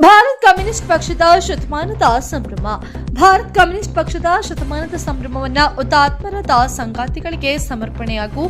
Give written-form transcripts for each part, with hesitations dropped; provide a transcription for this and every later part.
Bharat communist ಪಕ್ಷದ ಶತಮಾನದ ಸಂಭ್ರಮ. ಭಾರತ್ ಕಮ್ಯುನಿಸ್ಟ್ ಪಕ್ಷದ ಶತಮಾನದ ಸಂಭ್ರಮವನ್ನು ಹುತಾತ್ಮರಾದ ಸಂಗಾತಿಗಳಿಗೆ ಸಮರ್ಪಣೆ ಹಾಗೂ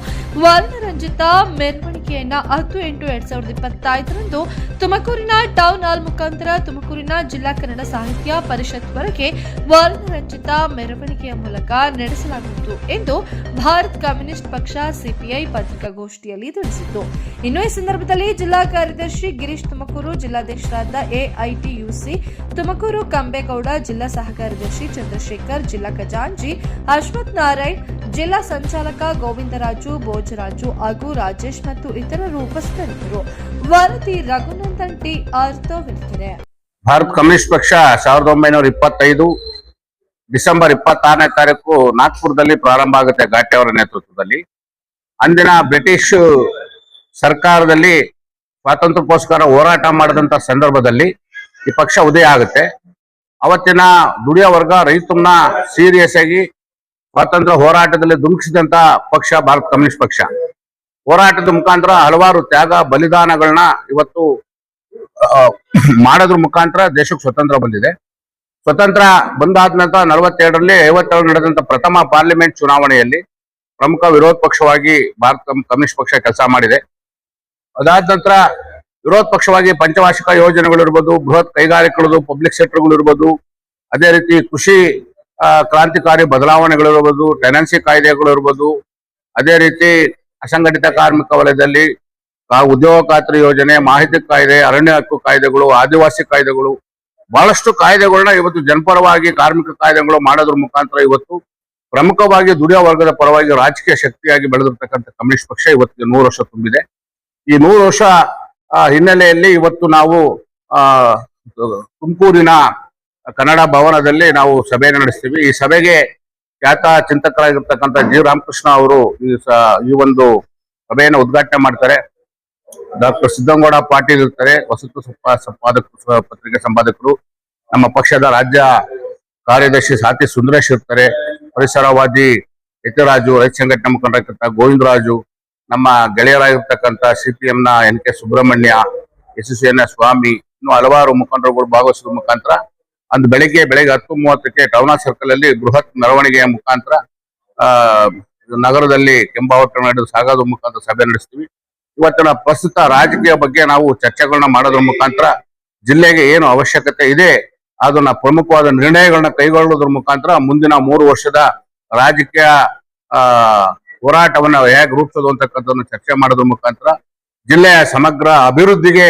ವರ್ಣರಂಜಿತ ಮೆರವಣಿಗೆಯನ್ನ 10/8/2025 ತುಮಕೂರಿನ ಟೌನ್ ಹಾಲ್ ಮುಖಾಂತರ ತುಮಕೂರಿನ ಜಿಲ್ಲಾ ಕನ್ನಡ ಸಾಹಿತ್ಯ ಪರಿಷತ್ವರೆಗೆ ವರ್ಣರಂಜಿತ ಮೆರವಣಿಗೆಯ ಮೂಲಕ ನಡೆಸಲಾಗುವುದು ಎಂದು ಭಾರತ್ ಕಮ್ಯುನಿಸ್ಟ್ ಪಕ್ಷ ಸಿಪಿಐ ಪತ್ರಿಕಾಗೋಷ್ಠಿಯಲ್ಲಿ ತಿಳಿಸಿತು. ಇನ್ನು ಈ ಸಂದರ್ಭದಲ್ಲಿ ಜಿಲ್ಲಾ ಕಾರ್ಯದರ್ಶಿ ಗಿರೀಶ್ ತುಮಕೂರು, ಜಿಲ್ಲಾಧ್ಯಕ್ಷರಾದ ಎಐಟಿಯುಸಿ ತುಮಕೂರು ಕಂಬೇಗೌಡ, ಜಿಲ್ಲಾ ಸಹ ಕಾರ್ಯದರ್ಶಿ ಚಂದ್ರಶೇಖರ್, ಜಿಲ್ಲಾ ಖಜಾಂಚಿ ಅಶ್ವಥ್ ನಾರಾಯಣ್, ಜಿಲ್ಲಾ ಸಂಚಾಲಕ ಗೋವಿಂದರಾಜು, ಭೋಜರಾಜು ಹಾಗೂ ರಾಜೇಶ್ ಮತ್ತು ಇತರರು ಉಪಸ್ಥಿತರಿದ್ದರು. ವರದಿ ರಘುನಂದನ್ ಟಿ ಆರ್ತೋವಿರುತ್ತದೆ. ಭಾರತ ಕಮ್ಯುನಿಸ್ಟ್ ಪಕ್ಷ 1925 ಡಿಸೆಂಬರ್ 26ನೇ ತಾರೀಕು ನಾಗ್ಪುರದಲ್ಲಿ ಪ್ರಾರಂಭ ಆಗುತ್ತೆ ಘಾಟಿ ಅವರ ನೇತೃತ್ವದಲ್ಲಿ. ಅಂದಿನ ಬ್ರಿಟಿಷ್ ಸರ್ಕಾರದಲ್ಲಿ ಸ್ವಾತಂತ್ರ್ಯಕ್ಕೋಸ್ಕರ ಹೋರಾಟ ಮಾಡಿದಂತ ಸಂದರ್ಭದಲ್ಲಿ ಈ ಪಕ್ಷ ಉದಯ ಆಗುತ್ತೆ. ಅವತ್ತಿನ ದುಡಿಯೋ ವರ್ಗ ರೈತರನ್ನ ಸೀರಿಯಸ್ ಆಗಿ ಸ್ವಾತಂತ್ರ್ಯ ಹೋರಾಟದಲ್ಲಿ ಧುಮುಕಿಸಿದಂತ ಪಕ್ಷ ಭಾರತ ಕಮ್ಯುನಿಸ್ಟ್ ಪಕ್ಷ. ಹೋರಾಟದ ಮುಖಾಂತರ ಹಲವಾರು ತ್ಯಾಗ ಬಲಿದಾನಗಳನ್ನ ಇವತ್ತು ಮಾಡೋದ್ರ ಮುಖಾಂತರ ದೇಶಕ್ಕೆ ಸ್ವತಂತ್ರ ಬಂದಿದೆ. ಸ್ವತಂತ್ರ ಬಂದಾದ ನಂತರ 47ರಲ್ಲಿ 57 ನಡೆದಂತ ಪ್ರಥಮ ಪಾರ್ಲಿಮೆಂಟ್ ಚುನಾವಣೆಯಲ್ಲಿ ಪ್ರಮುಖ ವಿರೋಧ ಪಕ್ಷವಾಗಿ ಭಾರತ ಕಮ್ಯುನಿಸ್ಟ್ ಪಕ್ಷ ಕೆಲಸ ಮಾಡಿದೆ. ಅದಾದ ನಂತರ ವಿರೋಧ ಪಕ್ಷವಾಗಿ ಪಂಚವಾರ್ಷಿಕ ಯೋಜನೆಗಳಿರ್ಬೋದು, ಬೃಹತ್ ಕೈಗಾರಿಕೆಗಳು, ಪಬ್ಲಿಕ್ ಸೆಕ್ಟರ್ಗಳಿರ್ಬೋದು, ಅದೇ ರೀತಿ ಕೃಷಿ ಕ್ರಾಂತಿಕಾರಿ ಬದಲಾವಣೆಗಳಿರ್ಬೋದು, ಟೆನೆನ್ಸಿ ಕಾಯ್ದೆಗಳಿರ್ಬೋದು, ಅದೇ ರೀತಿ ಅಸಂಘಟಿತ ಕಾರ್ಮಿಕ ವಲಯದಲ್ಲಿ ಉದ್ಯೋಗ ಖಾತ್ರಿ ಯೋಜನೆ, ಮಾಹಿತಿ ಕಾಯ್ದೆ, ಅರಣ್ಯ ಹಕ್ಕು ಕಾಯ್ದೆಗಳು, ಆದಿವಾಸಿ ಕಾಯ್ದೆಗಳು, ಬಹಳಷ್ಟು ಕಾಯ್ದೆಗಳನ್ನ ಇವತ್ತು ಜನಪರವಾಗಿ ಕಾರ್ಮಿಕ ಕಾಯ್ದೆಗಳು ಮಾಡೋದ್ರ ಮುಖಾಂತರ ಇವತ್ತು ಪ್ರಮುಖವಾಗಿ ದುಡಿಯೋ ವರ್ಗದ ಪರವಾಗಿ ರಾಜಕೀಯ ಶಕ್ತಿಯಾಗಿ ಬೆಳೆದಿರ್ತಕ್ಕಂಥ ಕಮ್ಯುನಿಸ್ಟ್ ಪಕ್ಷ ಇವತ್ತಿಗೆ 100 ವರ್ಷ ತುಂಬಿದೆ. ಈ 100 ವರ್ಷ ಹಿನ್ನೆಲೆಯಲ್ಲಿ ಇವತ್ತು ನಾವು ತುಮಕೂರಿನ ಕನ್ನಡ ಭವನದಲ್ಲಿ ನಾವು ಸಭೆಯನ್ನು ನಡೆಸ್ತೀವಿ. ಈ ಸಭೆಗೆ ಖ್ಯಾತ ಚಿಂತಕರಾಗಿರ್ತಕ್ಕಂಥ ಜಿ ರಾಮಕೃಷ್ಣ ಅವರು ಈ ಒಂದು ಸಭೆಯನ್ನು ಉದ್ಘಾಟನೆ ಮಾಡ್ತಾರೆ. ಡಾಕ್ಟರ್ ಸಿದ್ದನಗೌಡ ಪಾಟೀಲ್ ಇರ್ತಾರೆ, ವಸತಿ ಸಂಪಾದಕರು, ಪತ್ರಿಕೆ ಸಂಪಾದಕರು. ನಮ್ಮ ಪಕ್ಷದ ರಾಜ್ಯ ಕಾರ್ಯದರ್ಶಿ ಸಾತಿ ಸುಂದರೇಶ್ ಇರ್ತಾರೆ, ಪರಿಸರವಾದಿ ಯತಿರಾಜು, ರೈತ ಸಂಘಟನೆ ಮುಖಂಡರಾಗಿರ್ತಕ್ಕ ಗೋವಿಂದರಾಜು, ನಮ್ಮ ಗೆಳೆಯರಾಗಿರ್ತಕ್ಕಂಥ ಸಿಪಿಎಂನ ಎನ್ ಕೆ ಸುಬ್ರಹ್ಮಣ್ಯ, SSN ಸ್ವಾಮಿ, ಇನ್ನು ಹಲವಾರು ಮುಖಂಡರುಗಳು ಭಾಗವಹಿಸುವ ಮುಖಾಂತರ ಅಂದು ಬೆಳಿಗ್ಗೆ 10:30ಕ್ಕೆ ಟೌನ್ ಹಾಲ್ ಸರ್ಕಲ್ ಅಲ್ಲಿ ಬೃಹತ್ ಮೆರವಣಿಗೆಯ ಮುಖಾಂತರ ನಗರದಲ್ಲಿ ಕೆಂಬಾವಟ ನಡೆದು ಸಾಗೋದ್ರ ಮುಖಾಂತರ ಸಭೆ ನಡೆಸ್ತೀವಿ. ಇವತ್ತಿನ ಪ್ರಸ್ತುತ ರಾಜಕೀಯ ಬಗ್ಗೆ ನಾವು ಚರ್ಚೆಗಳನ್ನ ಮಾಡೋದ್ರ ಮುಖಾಂತರ ಜಿಲ್ಲೆಗೆ ಏನು ಅವಶ್ಯಕತೆ ಇದೆ ಅದನ್ನ ಪ್ರಮುಖವಾದ ನಿರ್ಣಯಗಳನ್ನ ಕೈಗೊಳ್ಳೋದ್ರ ಮುಖಾಂತರ ಮುಂದಿನ 3 ವರ್ಷದ ರಾಜಕೀಯ ಹೋರಾಟವನ್ನ ಹೇಗೆ ರೂಪಿಸೋದು ಅಂತಕ್ಕಂಥದ್ದನ್ನು ಚರ್ಚೆ ಮಾಡೋದ್ರ ಮುಖಾಂತರ ಜಿಲ್ಲೆಯ ಸಮಗ್ರ ಅಭಿವೃದ್ಧಿಗೆ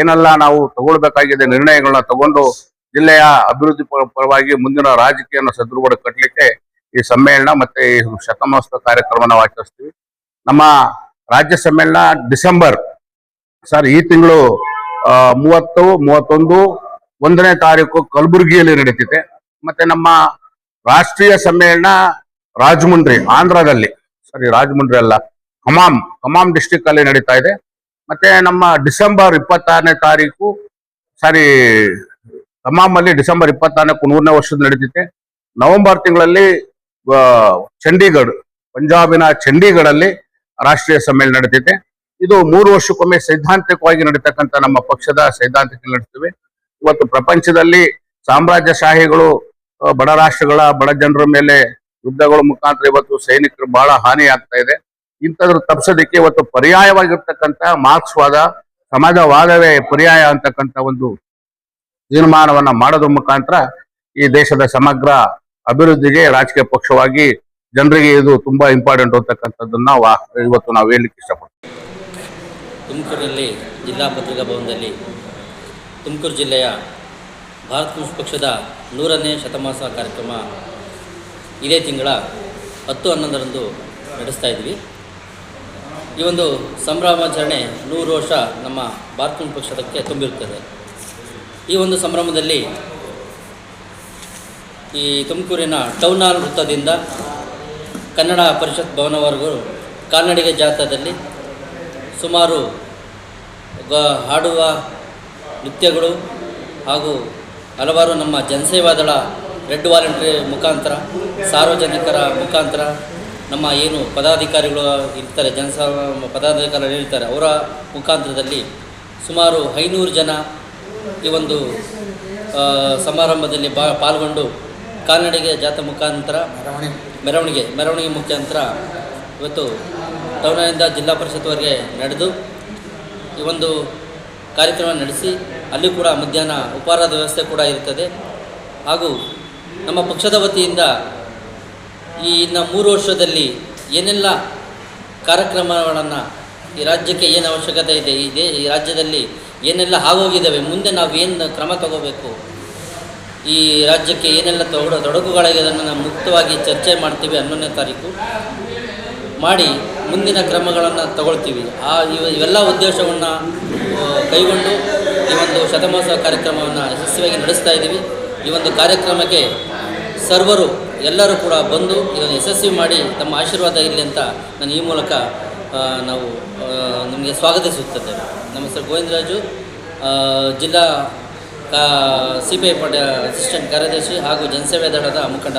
ಏನೆಲ್ಲ ನಾವು ತಗೊಳ್ಬೇಕಾಗಿದೆ ನಿರ್ಣಯಗಳನ್ನ ತಗೊಂಡು ಜಿಲ್ಲೆಯ ಅಭಿವೃದ್ಧಿ ಪರವಾಗಿ ಮುಂದಿನ ರಾಜಕೀಯನ ಸದೃಢ ಕಟ್ಟಲಿಕ್ಕೆ ಈ ಸಮ್ಮೇಳನ ಮತ್ತೆ ಈ ಶತಮಾನೋತ್ಸವ ಕಾರ್ಯಕ್ರಮ ನಾವು ಆಚರಿಸ್ತೀವಿ. ನಮ್ಮ ರಾಜ್ಯ ಸಮ್ಮೇಳನ ಈ ತಿಂಗಳು 30, 31, 1ನೇ ತಾರೀಕು ಕಲಬುರಗಿಯಲ್ಲಿ ನಡೀತಿದೆ. ಮತ್ತೆ ನಮ್ಮ ರಾಷ್ಟ್ರೀಯ ಸಮ್ಮೇಳನ ರಾಜಮುಂಡ್ರಿ, ಆಂಧ್ರದಲ್ಲಿ, ರಾಜಮುಂಡ್ರಿ ಅಲ್ಲ, ಖಮ್ಮಾಂ ಡಿಸ್ಟಿಕ್ ಅಲ್ಲಿ ನಡೀತಾ ಇದೆ. ಮತ್ತೆ ನಮ್ಮ ಡಿಸೆಂಬರ್ 26ನೇ ತಾರೀಕು ಖಮ್ಮಾಂಲ್ಲಿ ಡಿಸೆಂಬರ್ 26ಕ್ಕೆ 100ನೇ ವರ್ಷದ ನಡೀತಿದೆ. ನವೆಂಬರ್ ತಿಂಗಳಲ್ಲಿ ಚಂಡೀಗಢ, ಪಂಜಾಬಿನ ಚಂಡೀಗಢಲ್ಲಿ ರಾಷ್ಟ್ರೀಯ ಸಮ್ಮೇಳನ ನಡೀತಿದೆ. ಇದು 3 ವರ್ಷಕ್ಕೊಮ್ಮೆ ಸೈದ್ಧಾಂತಿಕವಾಗಿ ನಡೀತಕ್ಕಂಥ ನಮ್ಮ ಪಕ್ಷದ ಸೈದ್ಧಾಂತಿಕ ನಡೆಸ್ತೀವಿ. ಇವತ್ತು ಪ್ರಪಂಚದಲ್ಲಿ ಸಾಮ್ರಾಜ್ಯಶಾಹಿಗಳು ಬಡ ರಾಷ್ಟ್ರಗಳ ಬಡ ಜನರ ಮೇಲೆ ಯುದ್ಧಗಳ ಮುಖಾಂತರ ಇವತ್ತು ಸೈನಿಕರು ಬಹಳ ಹಾನಿ ಆಗ್ತಾ ಇದೆ. ಇಂಥದ್ರ ತಪ್ಪಿಸೋದಕ್ಕೆ ಇವತ್ತು ಪರ್ಯಾಯವಾಗಿರ್ತಕ್ಕಂಥ ಮಾರ್ಕ್ಸ್ವಾದ, ಸಮಾಜವಾದವೇ ಪರ್ಯಾಯ ಅಂತಕ್ಕಂಥ ಒಂದು ತೀರ್ಮಾನವನ್ನ ಮಾಡೋದ್ರ ಮುಖಾಂತರ ಈ ದೇಶದ ಸಮಗ್ರ ಅಭಿವೃದ್ಧಿಗೆ ರಾಜಕೀಯ ಪಕ್ಷವಾಗಿ ಜನರಿಗೆ ಇದು ತುಂಬಾ ಇಂಪಾರ್ಟೆಂಟ್ ಅಂತಕ್ಕಂಥದ್ದನ್ನ ಇವತ್ತು ನಾವು ಹೇಳಲಿಕ್ಕೆ ಇಷ್ಟಪಡ್ತೀವಿ. ತುಮಕೂರಿನಲ್ಲಿ ಜಿಲ್ಲಾ ಪತ್ರಿಕಾ ಭವನದಲ್ಲಿ ತುಮಕೂರು ಜಿಲ್ಲೆಯ ಭಾರತ ಕಮ್ಯುನಿಸ್ಟ್ ಪಕ್ಷದ 100ನೇ ಶತಮಾನೋತ್ಸವ ಕಾರ್ಯಕ್ರಮ ಇದೇ ತಿಂಗಳ 10-11ರಂದು ನಡೆಸ್ತಾ ಇದ್ವಿ. ಈ ಒಂದು ಸಂಭ್ರಮಾಚರಣೆ 100 ವರ್ಷ ನಮ್ಮ ಭಾರತ ಕಮ್ಯುನಿಸ್ಟ್ ಪಕ್ಷದಕ್ಕೆ ತುಂಬಿರುತ್ತದೆ. ಈ ಒಂದು ಸಂಭ್ರಮದಲ್ಲಿ ಈ ತುಮಕೂರಿನ ಟೌನ್ ಹಾಲ್ ವೃತ್ತದಿಂದ ಕನ್ನಡ ಪರಿಷತ್ ಭವನವರೆಗೂ ಕಾಲ್ನಡಿಗೆ ಜಾಥಾದಲ್ಲಿ ಸುಮಾರು ಹಾಡುವ ನೃತ್ಯಗಳು ಹಾಗೂ ಹಲವಾರು ನಮ್ಮ ಜನಸೇವಾದಳ ರೆಡ್ ವಾಲಂಟ್ರಿ ಮುಖಾಂತರ, ಸಾರ್ವಜನಿಕರ ಮುಖಾಂತರ, ನಮ್ಮ ಏನು ಪದಾಧಿಕಾರಿಗಳು ಇರ್ತಾರೆ, ಪದಾಧಿಕಾರಿಗಳು ಇರ್ತಾರೆ, ಅವರ ಮುಖಾಂತರದಲ್ಲಿ ಸುಮಾರು 500 ಜನ ಈ ಒಂದು ಸಮಾರಂಭದಲ್ಲಿ ಪಾಲ್ಗೊಂಡು ಕಾಲ್ನಡಿಗೆ ಜಾಥಾ ಮುಖಾಂತರ ಮೆರವಣಿಗೆ ಮುಖಾಂತರ ಇವತ್ತು ಟೌನಿಂದ ಜಿಲ್ಲಾ ಪರಿಷತ್ವರೆಗೆ ನಡೆದು ಈ ಒಂದು ಕಾರ್ಯಕ್ರಮ ನಡೆಸಿ ಅಲ್ಲಿ ಕೂಡ ಮಧ್ಯಾಹ್ನ ಉಪಹಾರದ ವ್ಯವಸ್ಥೆ ಕೂಡ ಇರ್ತದೆ. ಹಾಗೂ ನಮ್ಮ ಪಕ್ಷದ ವತಿಯಿಂದ ಈ ಇನ್ನು 3 ವರ್ಷದಲ್ಲಿ ಏನೆಲ್ಲ ಕಾರ್ಯಕ್ರಮಗಳನ್ನು ಈ ರಾಜ್ಯಕ್ಕೆ ಏನು ಅವಶ್ಯಕತೆ ಇದೆ, ಈ ರಾಜ್ಯದಲ್ಲಿ ಏನೆಲ್ಲ ಆಗೋಗಿದ್ದಾವೆ, ಮುಂದೆ ನಾವು ಏನು ಕ್ರಮ ತಗೋಬೇಕು, ಈ ರಾಜ್ಯಕ್ಕೆ ಏನೆಲ್ಲ ತೊಡಕುಗಳಾಗಿದೆ ಅದನ್ನು ನಾವು ಮುಕ್ತವಾಗಿ ಚರ್ಚೆ ಮಾಡ್ತೀವಿ 11ನೇ ತಾರೀಕು ಮಾಡಿ ಮುಂದಿನ ಕ್ರಮಗಳನ್ನು ತಗೊಳ್ತೀವಿ. ಇವೆಲ್ಲ ಉದ್ದೇಶವನ್ನು ಕೈಗೊಂಡು ಈ ಒಂದು ಶತಮಾನೋತ್ಸವ ಕಾರ್ಯಕ್ರಮವನ್ನು ಯಶಸ್ವಿಯಾಗಿ ನಡೆಸ್ತಾ ಇದ್ದೀವಿ. ಈ ಒಂದು ಕಾರ್ಯಕ್ರಮಕ್ಕೆ ಸರ್ವರು ಎಲ್ಲರೂ ಕೂಡ ಬಂದು ಇದನ್ನು ಯಶಸ್ವಿ ಮಾಡಿ ತಮ್ಮ ಆಶೀರ್ವಾದ ಇರಲಿ ಅಂತ ನಾನು ಈ ಮೂಲಕ ನಾವು ನಿಮಗೆ ಸ್ವಾಗತಿಸುತ್ತಿದ್ದೇವೆ. ನಮ್ಮ ಹೆಸರು ಗೋವಿಂದರಾಜು, ಜಿಲ್ಲಾ CPI ಅಸಿಸ್ಟೆಂಟ್ ಕಾರ್ಯದರ್ಶಿ ಹಾಗೂ ಜನಸೇವೆ ದಳದ ಮುಖಂಡ.